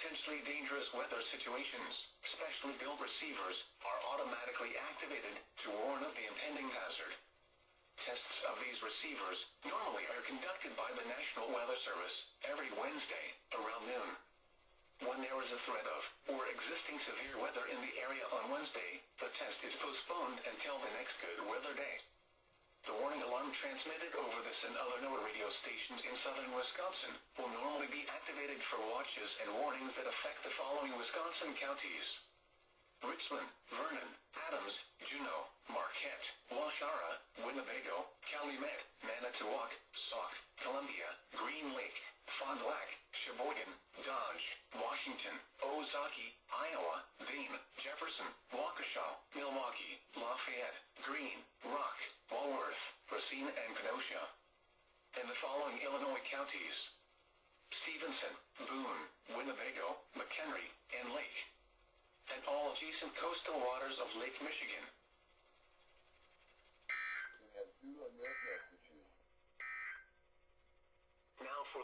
potentially dangerous weather situations, specially built receivers are automatically activated to warn of the impending hazard. Tests of these receivers normally are conducted by the National Weather Service every Wednesday around noon. When there is a threat of or existing severe weather in the area on Wednesday, the test is postponed until the next good weather day. The warning alarm transmitted over this and other NOAA radio stations in southern Wisconsin will normally be activated for watches and warnings that affect the following Wisconsin counties: Richland, Vernon, Adams, Juneau, Marquette, Waushara, Winnebago, Calumet, Manitowoc, Sauk, Columbia, Green Lake, Fond du Lac, Sheboygan, Dodge, Washington, Ozaukee, Iowa, Dane, Jefferson, Waukesha, Milwaukee, Lafayette, Greene, Rock, Walworth, Racine, and Kenosha. And the following Illinois counties: Stevenson, Boone, Winnebago, McHenry, and Lake. And all adjacent coastal waters of Lake Michigan.